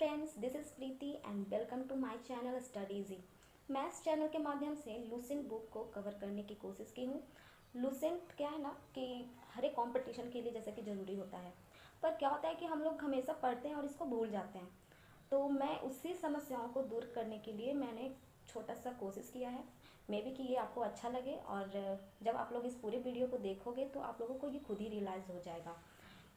Friends, this is Preeti and welcome to my channel study easy. मैं इस channel के माध्यम से लूसेंट बुक को कवर करने की कोशिश की हूँ। लूसेंट क्या है ना कि हर एक कॉम्पिटिशन के लिए जैसे कि ज़रूरी होता है, पर क्या होता है कि हम लोग हमेशा पढ़ते हैं और इसको भूल जाते हैं। तो मैं उसी समस्याओं को दूर करने के लिए मैंने एक छोटा सा कोशिश किया है। मे बी कि ये आपको अच्छा लगे, और जब आप लोग इस पूरे वीडियो को देखोगे तो आप लोगों को ये खुद ही रियलाइज़ हो जाएगा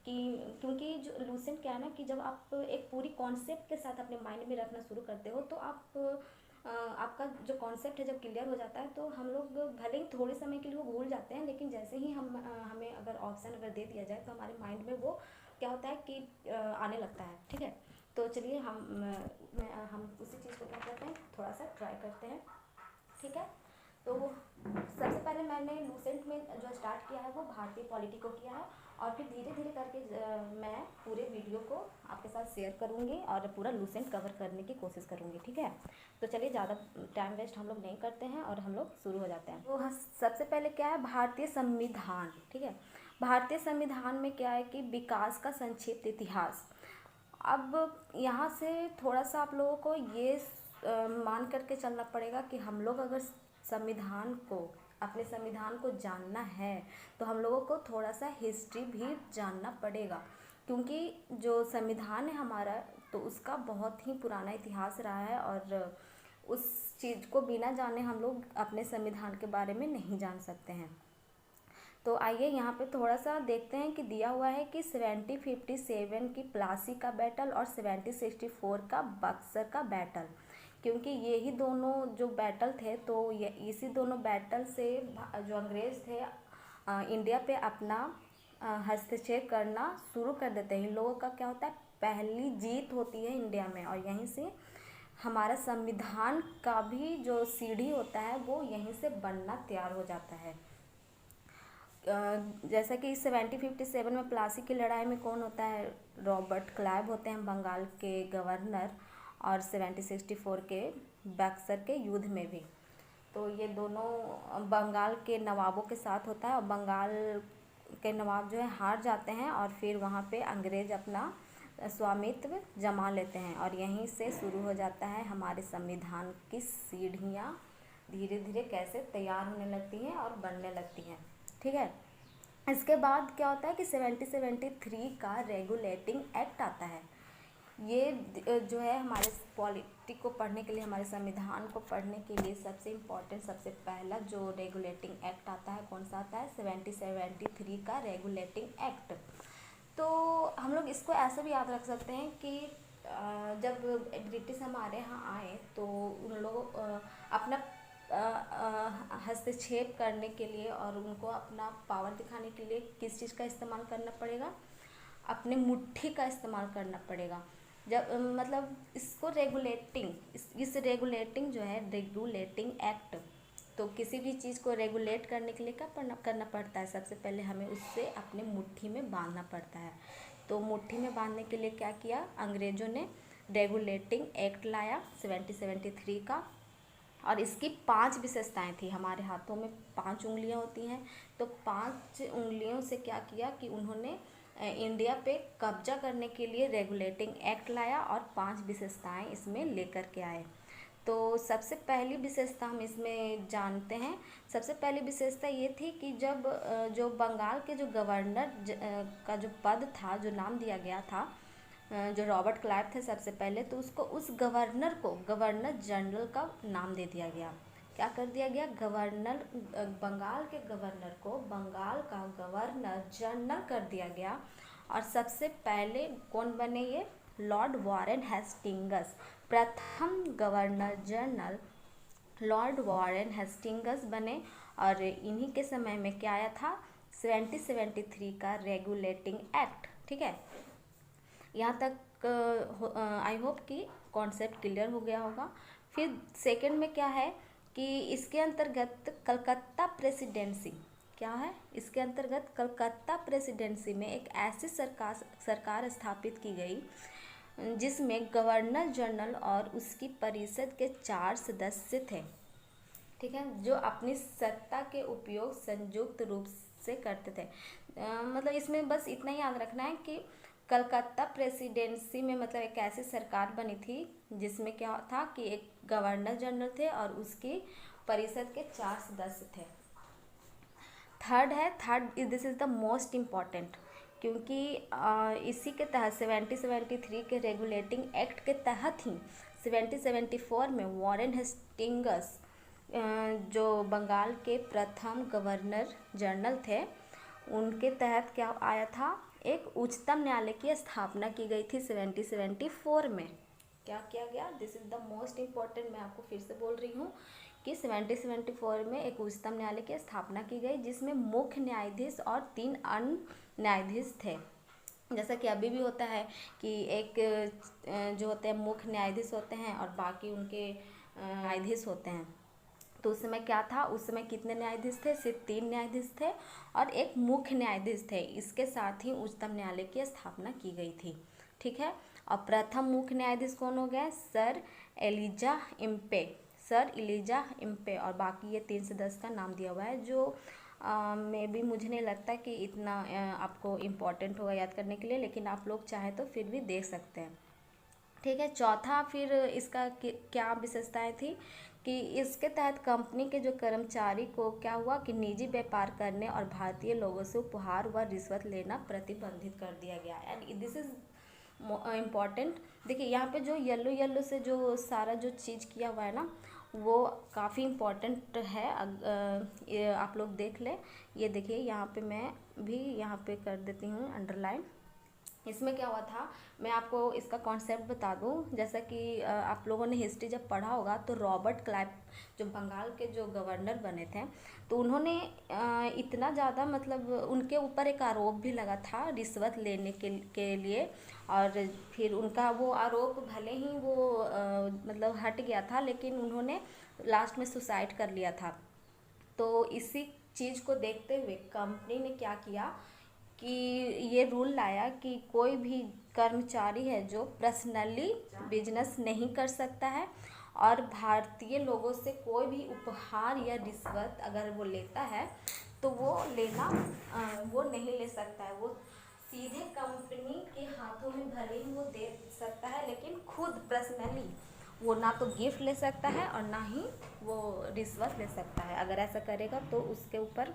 कि क्योंकि जो लूसेंट क्या है ना कि जब आप एक पूरी कॉन्सेप्ट के साथ अपने माइंड में रखना शुरू करते हो तो आपका जो कॉन्सेप्ट है जब क्लियर हो जाता है तो हम लोग भले ही थोड़े समय के लिए वो भूल जाते हैं, लेकिन जैसे ही हमें अगर ऑप्शन अगर दे दिया जाए तो हमारे माइंड में वो क्या होता है कि आने लगता है। ठीक है, तो चलिए हम उसी चीज़ को क्या करते हैं, थोड़ा सा ट्राई करते हैं। ठीक है, तो सबसे पहले मैंने लूसेंट में जो स्टार्ट किया है वो भारतीय पॉलिटी को किया है, और फिर धीरे धीरे करके मैं पूरे वीडियो को आपके साथ शेयर करूँगी और पूरा लूसेंट कवर करने की कोशिश करूँगी। ठीक है, तो चलिए ज़्यादा टाइम वेस्ट हम लोग नहीं करते हैं और हम लोग शुरू हो जाते हैं। तो सबसे पहले क्या है, भारतीय संविधान। ठीक है, भारतीय संविधान में क्या है कि विकास का संक्षिप्त इतिहास। अब यहाँ से थोड़ा सा आप लोगों को ये मान करके चलना पड़ेगा कि हम लोग अगर अपने संविधान को जानना है तो हम लोगों को थोड़ा सा हिस्ट्री भी जानना पड़ेगा, क्योंकि जो संविधान है हमारा तो उसका बहुत ही पुराना इतिहास रहा है, और उस चीज़ को बिना जाने हम लोग अपने संविधान के बारे में नहीं जान सकते हैं। तो आइए यहाँ पे थोड़ा सा देखते हैं कि दिया हुआ है कि 1757 की प्लासी का बैटल और 1764 का बक्सर का बैटल, क्योंकि ये ही दोनों जो बैटल थे तो ये इसी दोनों बैटल से जो अंग्रेज़ थे इंडिया पे अपना हस्तक्षेप करना शुरू कर देते हैं। इन लोगों का क्या होता है, पहली जीत होती है इंडिया में, और यहीं से हमारा संविधान का भी जो सीढ़ी होता है वो यहीं से बनना तैयार हो जाता है। जैसा कि 1757 में प्लासी की लड़ाई में कौन होता है, रॉबर्ट क्लाइव होते हैं बंगाल के गवर्नर, और 1764 के बक्सर के युद्ध में भी। तो ये दोनों बंगाल के नवाबों के साथ होता है, और बंगाल के नवाब जो है हार जाते हैं और फिर वहाँ पे अंग्रेज अपना स्वामित्व जमा लेते हैं, और यहीं से शुरू हो जाता है हमारे संविधान की सीढ़ियाँ धीरे धीरे कैसे तैयार होने लगती हैं और बनने लगती हैं। ठीक है, इसके बाद क्या होता है कि 1773 का रेगुलेटिंग एक्ट आता है। ये जो है हमारे पॉलिटी को पढ़ने के लिए, हमारे संविधान को पढ़ने के लिए सबसे इम्पोर्टेंट, सबसे पहला जो रेगुलेटिंग एक्ट आता है कौन सा आता है, 1773 का रेगुलेटिंग एक्ट। तो हम लोग इसको ऐसे भी याद रख सकते हैं कि जब ब्रिटिश हमारे यहाँ आए तो उन लोगों अपना हस्तक्षेप करने के लिए और उनको अपना पावर दिखाने के लिए किस चीज़ का इस्तेमाल करना पड़ेगा, अपने मुट्ठी का इस्तेमाल करना पड़ेगा। जब मतलब इसको इस रेगुलेटिंग जो है रेगुलेटिंग एक्ट, तो किसी भी चीज़ को रेगुलेट करने के लिए क्या करना पड़ता है, सबसे पहले हमें उससे अपने मुट्ठी में बांधना पड़ता है। तो मुट्ठी में बांधने के लिए क्या किया, अंग्रेज़ों ने रेगुलेटिंग एक्ट लाया 1773 का, और इसकी 5 विशेषताएं थी। हमारे हाथों में 5 उंगलियां होती हैं, तो 5 उंगलियों से क्या किया कि उन्होंने इंडिया पे कब्जा करने के लिए रेगुलेटिंग एक्ट लाया और 5 विशेषताएं इसमें लेकर के आए। तो सबसे पहली विशेषता हम इसमें जानते हैं। सबसे पहली विशेषता ये थी कि जब जो बंगाल के जो गवर्नर का जो पद था, जो नाम दिया गया था, जो रॉबर्ट क्लाइव थे सबसे पहले, तो उसको उस गवर्नर को गवर्नर जनरल का नाम दे दिया गया। क्या कर दिया गया, बंगाल के गवर्नर को बंगाल का गवर्नर जनरल कर दिया गया। और सबसे पहले कौन बने, ये लॉर्ड वॉरेन हेस्टिंग्स, प्रथम governor general Lord Warren Hastings बने। और इन्हीं के समय में क्या आया था, 1773 का रेगुलेटिंग एक्ट। ठीक है, यहाँ तक आई होप कि कॉन्सेप्ट क्लियर हो गया होगा। फिर सेकंड में क्या है कि इसके अंतर्गत कलकत्ता प्रेसिडेंसी, क्या है, इसके अंतर्गत कलकत्ता प्रेसिडेंसी में एक ऐसी सरकार स्थापित की गई जिसमें गवर्नर जनरल और उसकी परिषद के 4 सदस्य थे। ठीक है, जो अपनी सत्ता के उपयोग संयुक्त रूप से करते थे। मतलब इसमें बस इतना ही याद रखना है कि कलकत्ता प्रेसिडेंसी में मतलब एक ऐसी सरकार बनी थी जिसमें क्या था कि एक गवर्नर जनरल थे और उसकी परिषद के 4 सदस्य थे। Third this is the most important, क्योंकि इसी के तहत 1773 के रेगुलेटिंग एक्ट के तहत ही 1774 में वॉरेन हेस्टिंग्स जो बंगाल के प्रथम गवर्नर जनरल थे, उनके तहत क्या आया था, एक उच्चतम न्यायालय की स्थापना की गई थी 1774 में। क्या किया गया, this is the most important, मैं आपको फिर से बोल रही हूँ कि 1774 में एक उच्चतम न्यायालय की स्थापना की गई जिसमें मुख्य न्यायाधीश और 3 अन्य न्यायाधीश थे। जैसा कि अभी भी होता है कि एक जो होते हैं मुख्य न्यायाधीश होते हैं और बाकी उनके न्यायाधीश होते हैं। तो उस समय क्या था, उस समय कितने न्यायाधीश थे, सिर्फ 3 न्यायाधीश थे और एक मुख्य न्यायाधीश थे। इसके साथ ही उच्चतम न्यायालय की स्थापना की गई थी। ठीक है, और प्रथम मुख्य न्यायाधीश कौन हो गए, सर एलिजा इम्पे और बाकी ये 3 सदस्य का नाम दिया हुआ है, जो मे भी मुझे नहीं लगता कि इतना आपको इम्पोर्टेंट होगा याद करने के लिए, लेकिन आप लोग चाहें तो फिर भी देख सकते हैं। ठीक है, चौथा फिर इसका क्या विशेषताएं थी कि इसके तहत कंपनी के जो कर्मचारी को क्या हुआ कि निजी व्यापार करने और भारतीय लोगों से उपहार व रिश्वत लेना प्रतिबंधित कर दिया गया। And this is important. देखिए यहाँ पे जो येलो से जो सारा जो चीज़ किया हुआ है ना, वो काफ़ी इम्पॉर्टेंट है। ये आप लोग देख लें, ये देखिए यहाँ पे मैं भी यहाँ पे कर देती हूँ अंडरलाइन। इसमें क्या हुआ था, मैं आपको इसका कॉन्सेप्ट बता दूं। जैसा कि आप लोगों ने हिस्ट्री जब पढ़ा होगा तो रॉबर्ट क्लाइव जो बंगाल के जो गवर्नर बने थे, तो उन्होंने इतना ज़्यादा मतलब उनके ऊपर एक आरोप भी लगा था रिश्वत लेने के लिए, और फिर उनका वो आरोप भले ही वो मतलब हट गया था, लेकिन उन्होंने लास्ट में सुसाइड कर लिया था। तो इसी चीज़ को देखते हुए कंपनी ने क्या किया कि ये रूल लाया कि कोई भी कर्मचारी है जो पर्सनली बिजनेस नहीं कर सकता है और भारतीय लोगों से कोई भी उपहार या रिश्वत अगर वो लेता है तो वो वो नहीं ले सकता है। वो सीधे कंपनी के हाथों में भले ही वो दे सकता है, लेकिन खुद पर्सनली वो ना तो गिफ्ट ले सकता है और ना ही वो रिश्वत ले सकता है। अगर ऐसा करेगा तो उसके ऊपर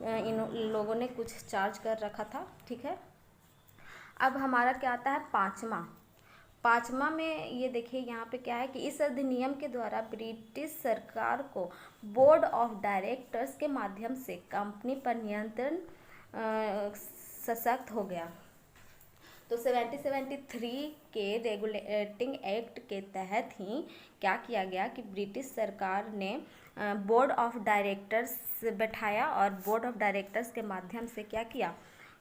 इन लोगों ने कुछ चार्ज कर रखा था। ठीक है, अब हमारा क्या आता है पाँचवा में ये देखिए यहाँ पे क्या है कि इस अधिनियम के द्वारा ब्रिटिश सरकार को बोर्ड ऑफ डायरेक्टर्स के माध्यम से कंपनी पर नियंत्रण सशक्त हो गया। तो 1773 के रेगुलेटिंग एक्ट के तहत ही क्या किया गया कि ब्रिटिश सरकार ने बोर्ड ऑफ डायरेक्टर्स बैठाया और बोर्ड ऑफ डायरेक्टर्स के माध्यम से क्या किया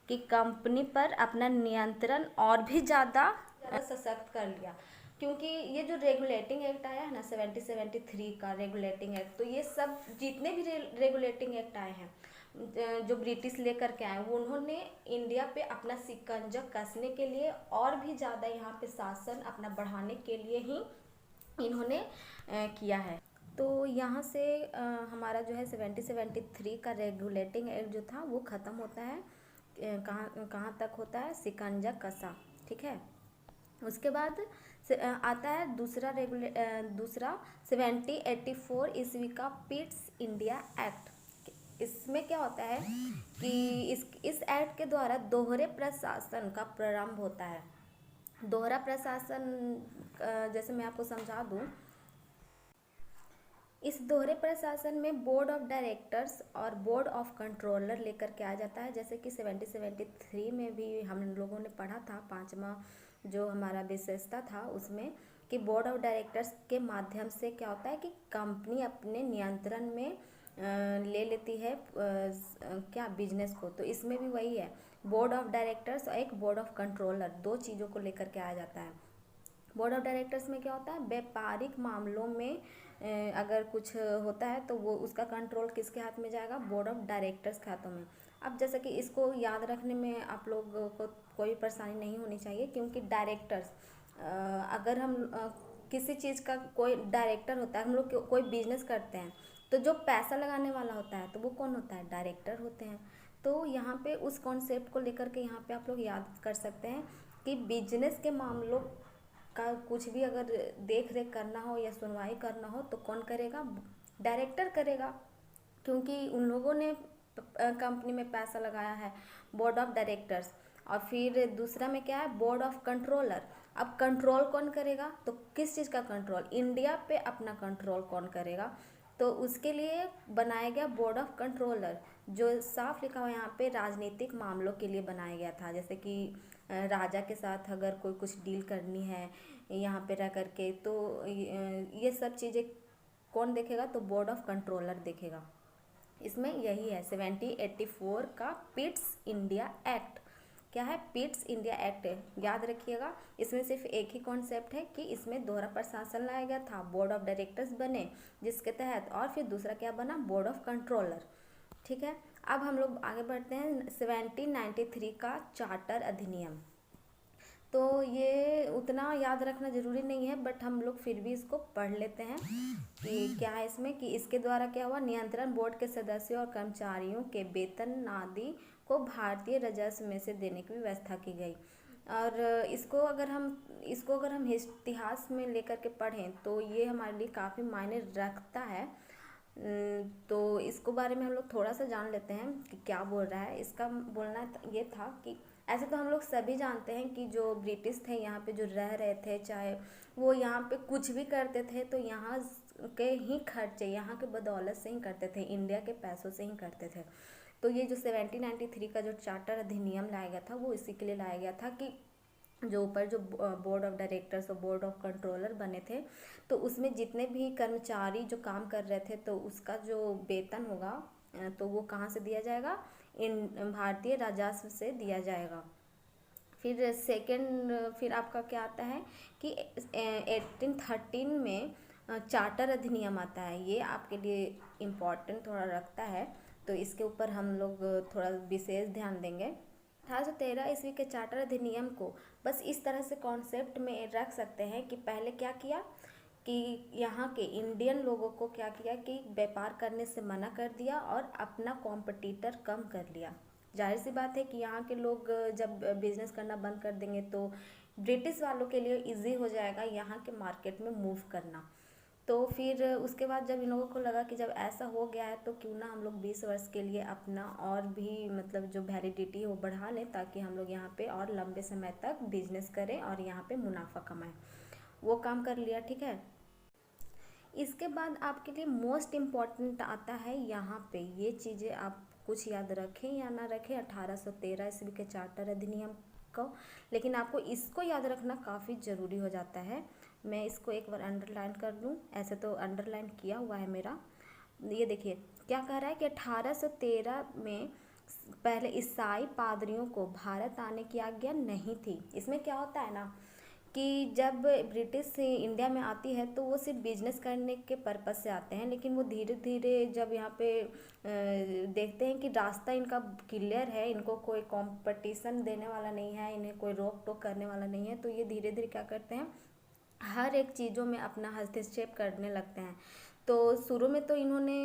कि कंपनी पर अपना नियंत्रण और भी ज़्यादा सशक्त कर लिया। क्योंकि ये जो रेगुलेटिंग एक्ट आया है ना 1773 का रेगुलेटिंग एक्ट, तो ये सब जितने भी रेगुलेटिंग एक्ट आए हैं जो ब्रिटिश लेकर के आए, वो उन्होंने इंडिया पे अपना शिकंजा कसने के लिए और भी ज़्यादा यहाँ पे शासन अपना बढ़ाने के लिए ही इन्होंने किया है। तो यहाँ से हमारा जो है 1773 का रेगुलेटिंग एक्ट जो था वो ख़त्म होता है। कहाँ तक होता है, शिकंजा कसा। ठीक है, उसके बाद आता है दूसरा 1784 ईस्वी का पिट्स इंडिया एक्ट। इसमें क्या होता है कि इस एक्ट के द्वारा दोहरे प्रशासन का प्रारंभ होता है। दोहरा प्रशासन जैसे मैं आपको समझा दूं, इस दोहरे प्रशासन में बोर्ड ऑफ डायरेक्टर्स और बोर्ड ऑफ कंट्रोलर लेकर के आ जाता है। जैसे कि 1773 में भी हम लोगों ने पढ़ा था, पाँचवा जो हमारा विशेषता था उसमें कि बोर्ड ऑफ डायरेक्टर्स के माध्यम से क्या होता है कि कंपनी अपने नियंत्रण में ले लेती है क्या बिजनेस को। तो इसमें भी वही है, बोर्ड ऑफ डायरेक्टर्स और एक बोर्ड ऑफ कंट्रोलर, दो चीज़ों को लेकर के आया जाता है। बोर्ड ऑफ डायरेक्टर्स में क्या होता है, व्यापारिक मामलों में अगर कुछ होता है तो वो उसका कंट्रोल किसके हाथ में जाएगा, बोर्ड ऑफ डायरेक्टर्स के हाथों में। अब जैसे कि इसको याद रखने में आप लोग को कोई परेशानी नहीं होनी चाहिए, क्योंकि डायरेक्टर्स अगर हम किसी चीज़ का कोई डायरेक्टर होता है, हम लोग कोई बिजनेस करते हैं तो जो पैसा लगाने वाला होता है तो वो कौन होता है, डायरेक्टर होते हैं। तो यहाँ पे उस कॉन्सेप्ट को लेकर के यहाँ पे आप लोग याद कर सकते हैं कि बिजनेस के मामलों का कुछ भी अगर देख रेख करना हो या सुनवाई करना हो तो कौन करेगा? डायरेक्टर करेगा, क्योंकि उन लोगों ने कंपनी में पैसा लगाया है, बोर्ड ऑफ डायरेक्टर्स। और फिर दूसरा में क्या है? Board of controller. अब कंट्रोल कौन करेगा? तो किस चीज़ का कंट्रोल? इंडिया पे अपना कंट्रोल कौन करेगा? तो उसके लिए बनाया गया बोर्ड ऑफ कंट्रोलर, जो साफ लिखा हुआ यहाँ पे राजनीतिक मामलों के लिए बनाया गया था। जैसे कि राजा के साथ अगर कोई कुछ डील करनी है यहाँ पे रह करके, तो ये सब चीज़ें कौन देखेगा? तो बोर्ड ऑफ कंट्रोलर देखेगा। इसमें यही है 1784 का पिट्स इंडिया एक्ट। क्या है? पिट्स इंडिया एक्ट है, याद रखिएगा। इसमें सिर्फ एक ही कॉन्सेप्ट है कि इसमें दोहरा प्रशासन लाया गया था, बोर्ड ऑफ डायरेक्टर्स बने जिसके तहत, और फिर दूसरा क्या बना? Board of controller. ठीक है, अब हम लोग आगे बढ़ते हैं 1793 का चार्टर अधिनियम। तो ये उतना याद रखना ज़रूरी नहीं है, बट हम लोग फिर भी इसको पढ़ लेते हैं कि क्या है इसमें। कि इसके द्वारा क्या हुआ? नियंत्रण बोर्ड के सदस्यों और कर्मचारियों के वेतन आदि को भारतीय राजस्व में से देने की व्यवस्था की गई। और इसको अगर हम इतिहास में लेकर के पढ़ें तो ये हमारे लिए काफ़ी मायने रखता है। तो इसको बारे में हम लोग थोड़ा सा जान लेते हैं कि क्या बोल रहा है। इसका बोलना ये था कि ऐसे तो हम लोग सभी जानते हैं कि जो ब्रिटिश थे यहाँ पे जो रह रहे थे, चाहे वो यहाँ पे कुछ भी करते थे तो यहाँ के ही खर्चे यहाँ के बदौलत से ही करते थे, इंडिया के पैसों से ही करते थे। तो ये जो 1793 का जो चार्टर अधिनियम लाया गया था वो इसी के लिए लाया गया था कि जो ऊपर जो बोर्ड ऑफ डायरेक्टर्स और बोर्ड ऑफ कंट्रोलर बने थे, तो उसमें जितने भी कर्मचारी जो काम कर रहे थे तो उसका जो वेतन होगा तो वो कहाँ से दिया जाएगा? इन भारतीय राजस्व से दिया जाएगा। फिर आपका क्या आता है कि 1813 में चार्टर अधिनियम आता है। ये आपके लिए इम्पोर्टेंट थोड़ा रखता है, तो इसके ऊपर हम लोग थोड़ा विशेष ध्यान देंगे। 1813 ईस्वी के चार्टर अधिनियम को बस इस तरह से कॉन्सेप्ट में रख सकते हैं कि पहले क्या किया कि यहाँ के इंडियन लोगों को क्या किया कि व्यापार करने से मना कर दिया और अपना कॉम्पिटिटर कम कर लिया। जाहिर सी बात है कि यहाँ के लोग जब बिजनेस करना बंद कर देंगे तो ब्रिटिश वालों के लिए इजी हो जाएगा यहाँ के मार्केट में मूव करना। तो फिर उसके बाद जब इन लोगों को लगा कि जब ऐसा हो गया है तो क्यों ना हम लोग 20 वर्ष के लिए अपना और भी मतलब जो वैलिडिटी है वो बढ़ा लें, ताकि हम लोग यहाँ पे और लंबे समय तक बिजनेस करें और यहाँ पे मुनाफा कमाएं। वो काम कर लिया, ठीक है। इसके बाद आपके लिए मोस्ट इम्पॉर्टेंट आता है यहाँ पे, ये चीज़ें आप कुछ याद रखें या ना रखें 1813 ईस्वी के चार्टर अधिनियम को, लेकिन आपको इसको याद रखना काफ़ी ज़रूरी हो जाता है। मैं इसको एक बार अंडरलाइन कर लूँ, ऐसे तो अंडरलाइन किया हुआ है मेरा। ये देखिए क्या कह रहा है कि 1813 में पहले ईसाई पादरियों को भारत आने की आज्ञा नहीं थी। इसमें क्या होता है ना कि जब ब्रिटिश इंडिया में आती है तो वो सिर्फ बिजनेस करने के पर्पज़ से आते हैं, लेकिन वो धीरे धीरे जब यहाँ पे देखते हैं कि रास्ता इनका क्लियर है, इनको कोई कंपटीशन देने वाला नहीं है, इन्हें कोई रोक टोक करने वाला नहीं है, तो ये धीरे धीरे क्या करते हैं, हर एक चीज़ों में अपना हस्तक्षेप करने लगते हैं। तो शुरू में तो इन्होंने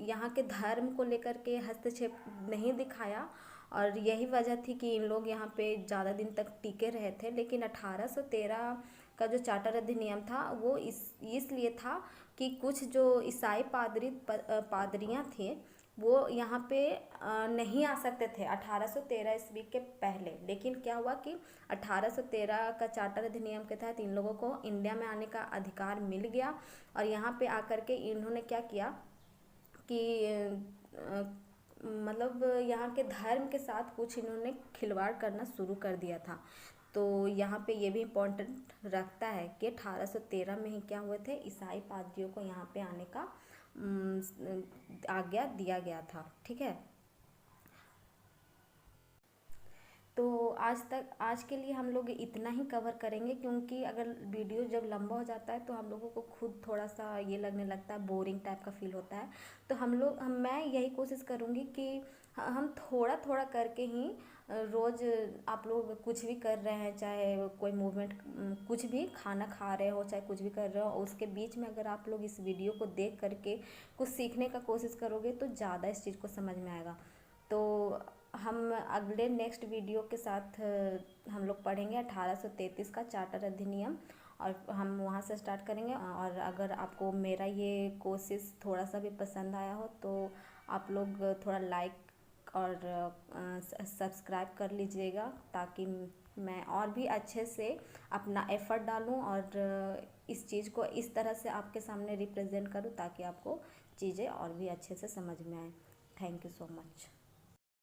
यहाँ के धर्म को लेकर के हस्तक्षेप नहीं दिखाया, और यही वजह थी कि इन लोग यहाँ पे ज़्यादा दिन तक टिके रहे थे। लेकिन 1813 का जो चार्टर अधिनियम था वो इसलिए था कि कुछ जो ईसाई पादरियाँ थे वो यहाँ पे नहीं आ सकते थे 1813 ईस्वी के पहले। लेकिन क्या हुआ कि 1813 का चार्टर अधिनियम के तहत इन लोगों को इंडिया में आने का अधिकार मिल गया, और यहाँ पे आकर के इन्होंने क्या किया कि मतलब यहाँ के धर्म के साथ कुछ इन्होंने खिलवाड़ करना शुरू कर दिया था। तो यहाँ पे ये भी इम्पोर्टेंट रखता है कि 1813 में ही क्या हुए थे, ईसाई पादरियों को यहाँ पे आने का आज्ञा दिया गया था, ठीक है। तो आज के लिए हम लोग इतना ही कवर करेंगे, क्योंकि अगर वीडियो जब लंबा हो जाता है तो हम लोगों को खुद थोड़ा सा ये लगने लगता है, बोरिंग टाइप का फील होता है। तो मैं यही कोशिश करूँगी कि हम थोड़ा थोड़ा करके ही रोज़, आप लोग कुछ भी कर रहे हैं, चाहे कोई मूवमेंट, कुछ भी खाना खा रहे हो, चाहे कुछ भी कर रहे हो, उसके बीच में अगर आप लोग इस वीडियो को देख करके कुछ सीखने का कोशिश करोगे तो ज़्यादा इस चीज़ को समझ में आएगा। तो हम अगले नेक्स्ट वीडियो के साथ हम लोग पढ़ेंगे 1833 का चार्टर अधिनियम, और हम वहाँ से स्टार्ट करेंगे। और अगर आपको मेरा ये कोशिश थोड़ा सा भी पसंद आया हो तो आप लोग थोड़ा लाइक और सब्सक्राइब कर लीजिएगा, ताकि मैं और भी अच्छे से अपना एफ़र्ट डालूँ और इस चीज़ को इस तरह से आपके सामने रिप्रेजेंट करूँ ताकि आपको चीज़ें और भी अच्छे से समझ में आए। Thank you so much.